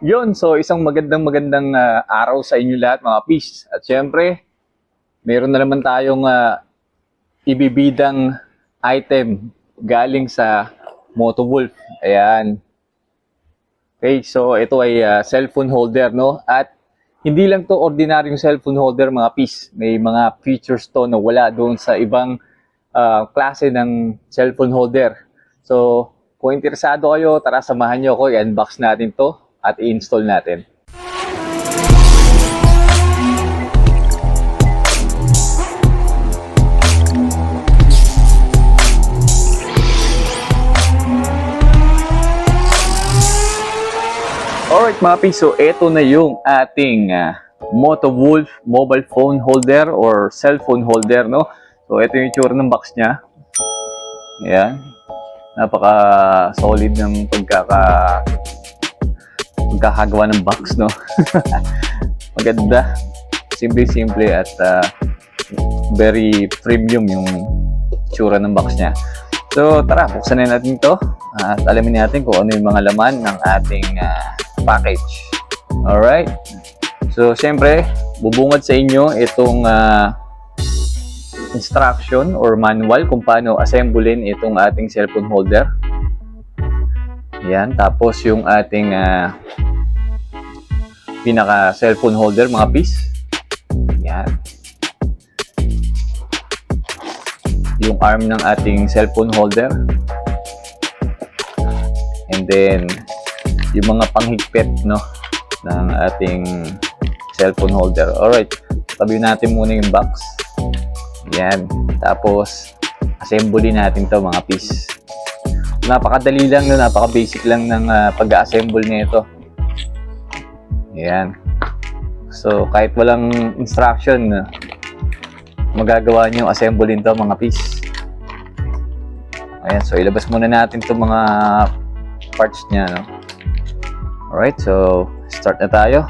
Yun, so isang magandang araw sa inyo lahat mga peace. At syempre, meron na naman tayong ibibidang item galing sa Motowolf. Ayan. Okay, so ito ay cellphone holder, no? At hindi lang to ordinaryong cellphone holder mga peace. May mga features to na wala doon sa ibang klase ng cellphone holder. So, kung interesado kayo, tara samahan nyo ako, i-unbox natin to at i-install natin. Alright mga peace, so ito na yung ating Motowolf mobile phone holder or cellphone holder, no? So ito yung itsura ng box niya. Ayan. Napaka-solid ng pagkakagawa ng box, no? Maganda. Simple-simple at very premium yung itsura ng box niya. So tara, buksan na natin ito at alamin natin kung ano yung mga laman ng ating package. Alright. So, siyempre, bubungad sa inyo itong instruction or manual kung paano assemblein itong ating cellphone holder. Yan. Tapos, yung ating pinaka cellphone holder, mga piece. Yan. Yung arm ng ating cellphone holder. And then, yung mga panghigpit, no, ng ating cellphone holder. Alright, tabi natin muna yung box. Yan. Tapos, assembly natin to mga piece. Napakadali lang, no, napaka-basic lang ng pag-assemble nito. Yan. So, kahit walang instruction, magagawa nyo assembly nito mga piece. Ayan, so ilabas muna natin itong mga parts niya, no. Alright, so start na tayo.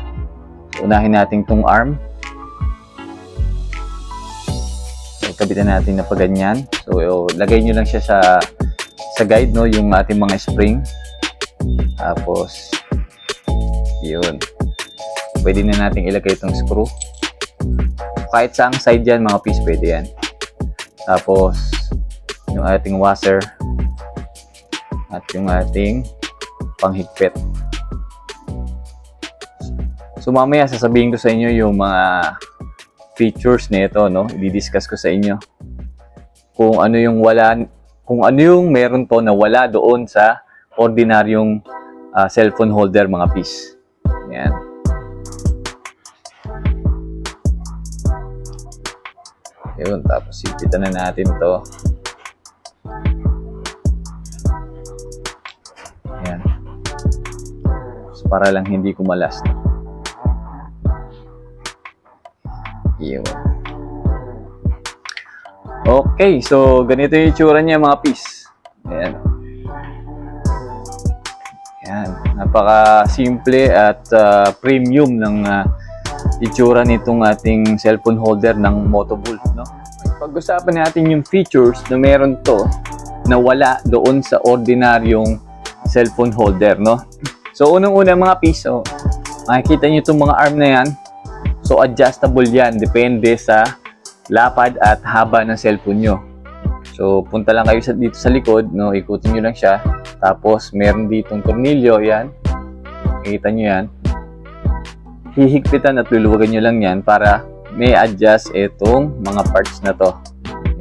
Unahin natin itong arm. So, kabitan natin na paganyan. So, lagay nyo lang siya sa guide, no, yung ating mga spring. Tapos, yun. Pwede na natin ilagay itong screw. Kahit saang side yan, mga piece, pwede yan. Tapos, yung ating washer. At yung ating panghigpit. So mamaya sasabihin ko sa inyo yung mga features nito, no? I-discuss ko sa inyo kung ano yung meron to na wala doon sa ordinaryong cellphone holder mga piece. Yan. Yun, tapos sipitan na natin to. Yan. So, para lang hindi kumalas. Yun. Okay, so ganito yung itsura niya mga piece. Ayan. Ayan. Napaka-simple at premium ng itsura nitong ating cellphone holder ng Motowolf, no? Pag-usapan natin yung features na meron to na wala doon sa ordinaryong cellphone holder, no? So, unang-una mga piece, so, makikita nyo itong mga arm na yan. So, adjustable yan. Depende sa lapad at haba ng cellphone nyo. So, punta lang kayo dito sa likod, no? Ikutin nyo lang siya. Tapos, meron ditong tornilyo, yan. Makikita nyo yan. Hihigpitan at luluwagan nyo lang yan para may adjust itong mga parts na to.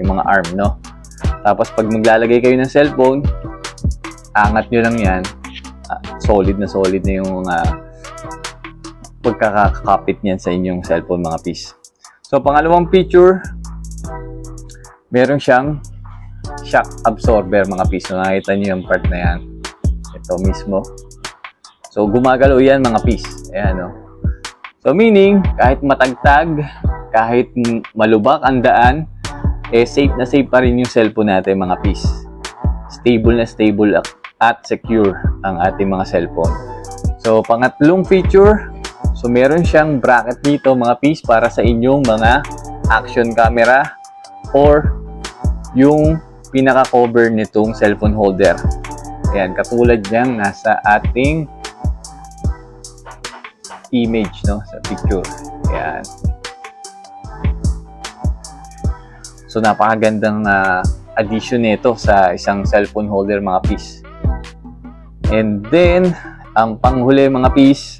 Yung mga arm, no? Tapos, pag maglalagay kayo ng cellphone, angat nyo lang yan. Solid na yung pagkakakapit niyan sa inyong cellphone mga piece. So, pangalawang feature, meron siyang shock absorber mga piece. So, nakita niyo yung part na yan. Ito mismo. So, gumagalaw yan mga piece. Ayan, no? So, meaning, kahit matagtag, kahit malubak ang daan, safe na safe pa rin yung cellphone natin mga piece. Stable na stable at secure ang ating mga cellphone. So, pangatlong feature, so meron siyang bracket dito mga piece para sa inyong mga action camera or yung pinaka-cover nitong cellphone holder. Ayan, katulad niyang nasa ating image, no, sa picture. Ayan. So napakagandang addition nito sa isang cellphone holder mga pis. And then ang panghuli mga pis,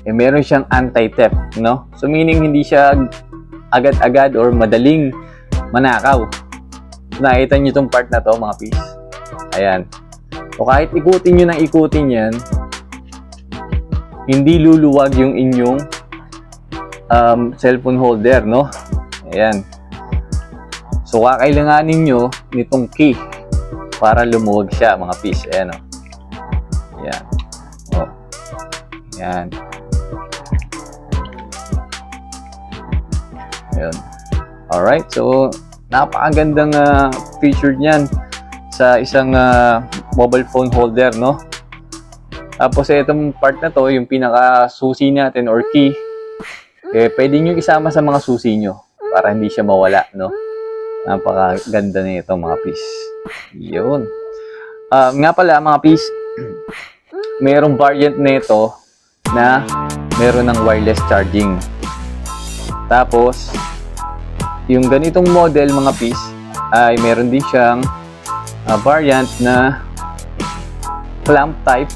meron siyang anti-theft, no? So meaning hindi siya agad-agad or madaling manakaw. So, nakita niyo itong part na to mga pis. Ayan. O kahit ikutin nyo ng ikutin yan, hindi luluwag yung inyong cellphone holder, no? Ayan. So, kakailanganin nyo nitong key para lumuwag siya, mga pis. Ayan, o. Ayan. O. Ayan. Ayan. Alright. So, napakagandang feature niyan sa isang mobile phone holder, no? Tapos itong part na to, yung pinaka susi natin or key, pwede nyo isama sa mga susi nyo para hindi siya mawala, no? Napakaganda nito mga pis. Yun. Nga pala mga pis, mayroong variant nito na meron ng wireless charging. Tapos yung ganitong model mga pis ay meron din siyang variant na clamp type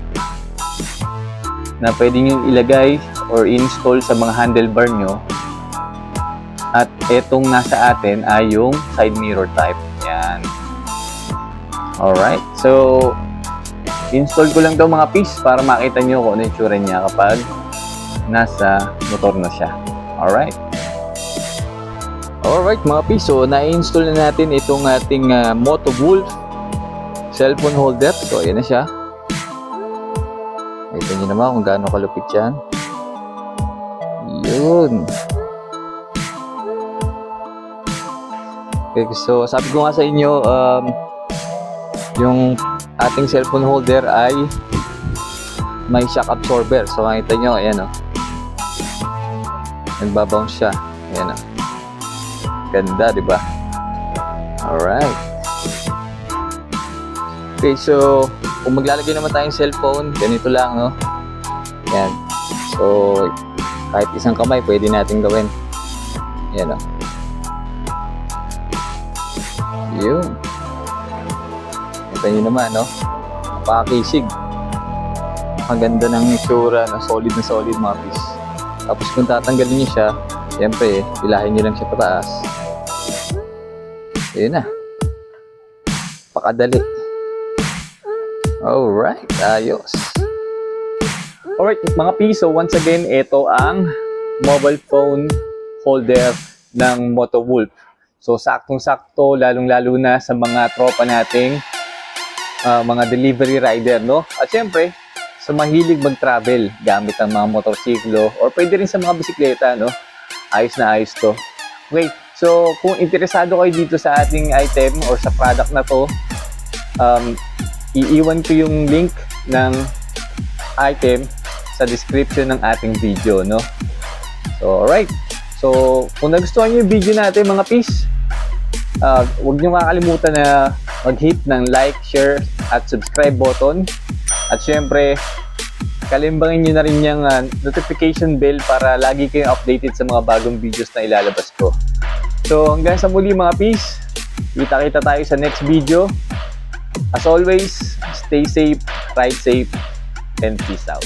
na pwede nyo ilagay or install sa mga handlebar nyo. At etong nasa atin ay yung side mirror type. Yan. Alright. So, install ko lang to mga pis para makita nyo kung ano yung tsura niya kapag nasa motor na siya. Alright. Alright mga pis, so na-install na natin itong ating MotoWolf cellphone holder. So ayan na siya. Ito nyo naman kung gaano kalupit yan. Yun. Okay, so sabi ko nga sa inyo, yung ating cellphone holder ay may shock absorber. So makita nyo, ayan o. Nagbabounce siya. Ayan o. Ganda, di ba? Alright. Okay, so kung maglalagay naman tayong cellphone, ganito lang, no? Yan. So, kahit isang kamay, pwede natin gawin. Yan, no? Yun. Ito nyo naman, no? Napakakisig. Ang ganda ng itsura, na solid mga pis. Tapos kung tatanggalin nyo siya, siyempre, pilahin nyo lang siya pataas. Ayun na. Pakadali. Alright, ayos. Alright, mga piso, once again, ito ang mobile phone holder ng MotoWolf. So, saktong-sakto, lalong-lalo na sa mga tropa nating mga delivery rider, no? At syempre, sa mahilig mag-travel gamit ang mga motorsiklo or pwede rin sa mga bisikleta, no? Ayos na ayos to. Okay, so kung interesado kayo dito sa ating item or sa product na to, iiwan ko yung link ng item sa description ng ating video, no? So, alright. So, kung nagustuhan nyo yung video natin, mga pis, huwag nyo kakalimutan na mag-hit ng like, share, at subscribe button. At syempre, kalimbangin nyo na rin yung notification bell para lagi kayong updated sa mga bagong videos na ilalabas ko. So, hanggang sa muli mga pis, kita-kita tayo sa next video. As always, stay safe, ride safe, and peace out.